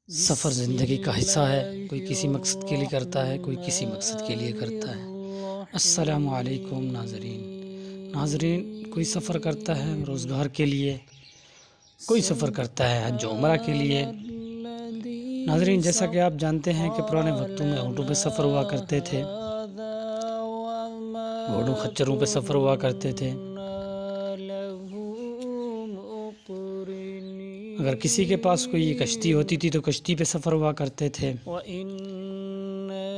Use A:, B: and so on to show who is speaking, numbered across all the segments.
A: سفر زندگی کا حصہ ہے، کوئی کسی مقصد کے لیے کرتا ہے، کوئی کسی مقصد کے لیے کرتا ہے۔ السلام علیکم ناظرین، کوئی سفر کرتا ہے روزگار کے لیے، کوئی سفر کرتا ہے حج و عمرہ کے لیے۔ ناظرین، جیسا کہ آپ جانتے ہیں کہ پرانے وقتوں میں اونٹوں پہ سفر ہوا کرتے تھے، گھوڑوں خچروں پہ سفر ہوا کرتے تھے۔ اگر کسی کے پاس کوئی کشتی ہوتی تھی تو کشتی پہ سفر ہوا کرتے تھے۔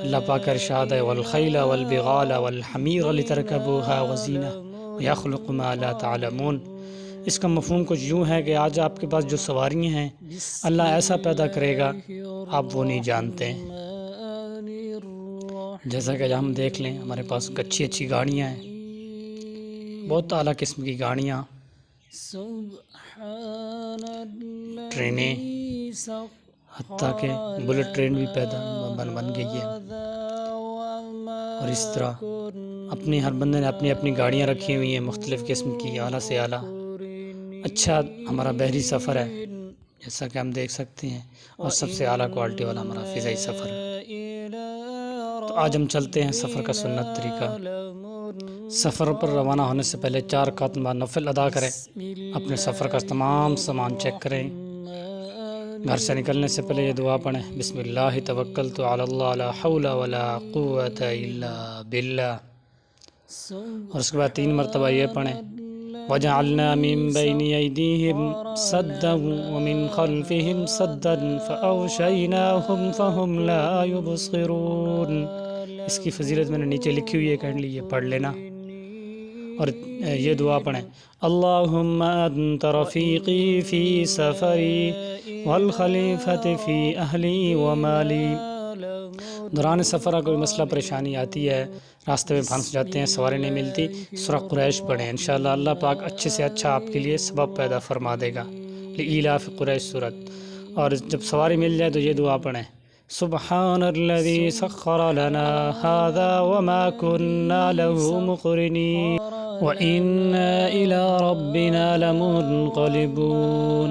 A: اللہ پاک کا ارشاد ہے والخیل والبغال والحمیر لترکبوها وزینہ ویخلق ما لا تعلمون۔ اس کا مفہوم کچھ یوں ہے کہ آج آپ کے پاس جو سواریاں ہیں اللہ ایسا پیدا کرے گا آپ وہ نہیں جانتے۔ جیسا کہ ہم دیکھ لیں ہمارے پاس اچھی گاڑیاں ہیں، بہت اعلیٰ قسم کی گاڑیاں، ٹرینیں، حتیٰ کہ بلٹ ٹرین بھی بن گئی ہے۔ اور اس طرح ہر بندے نے اپنی گاڑیاں رکھی ہوئی ہیں مختلف قسم کی، اعلیٰ سے اعلیٰ۔ اچھا ہمارا بحری سفر ہے جیسا کہ ہم دیکھ سکتے ہیں، اور سب سے اعلیٰ کوالٹی والا ہمارا فضائی سفر ہے۔ تو آج ہم چلتے ہیں سفر کا سنت طریقہ۔ سفر پر روانہ ہونے سے پہلے 4 رکعت نفل ادا کریں، اپنے سفر کا تمام سامان چیک کریں۔ گھر سے نکلنے سے پہلے یہ دعا پڑھیں، بسم اللہ توکلت علی اللہ لا حول ولا قوة الا باللہ۔ اور اس کے بعد 3 مرتبہ یہ پڑھیں، وَجَعَلْنَا مِن بَيْنِ أَيْدِيهِمْ سَدًّا وَمِنْ خَلْفِهِمْ سَدًّا فَأَغْشَيْنَاهُمْ فَهُمْ لَا يُبْصِرُونَ۔ اس کی فضیلت میں نے نیچے لکھی ہوئی ہے، کہنے لیے پڑھ لینا۔ اور یہ دعا پڑھیں، اللہم انت رفیقی فی سفری والخلیفۃ فی اہلی ومالی۔ دوران سفر کوئی مسئلہ پریشانی آتی ہے، راستے میں پھنس جاتے ہیں، سواری نہیں ملتی، سورہ قریش پڑھیں، انشاءاللہ اللہ پاک اچھے سے اچھا آپ کے لیے سبب پیدا فرما دے گا۔ لإیلاف قریش سورت۔ اور جب سواری مل جائے تو یہ دعا پڑھیں، سبحان الذی سخر لنا هذا وما كنا له مقرنین وإنا إلى ربنا لمنقلبون۔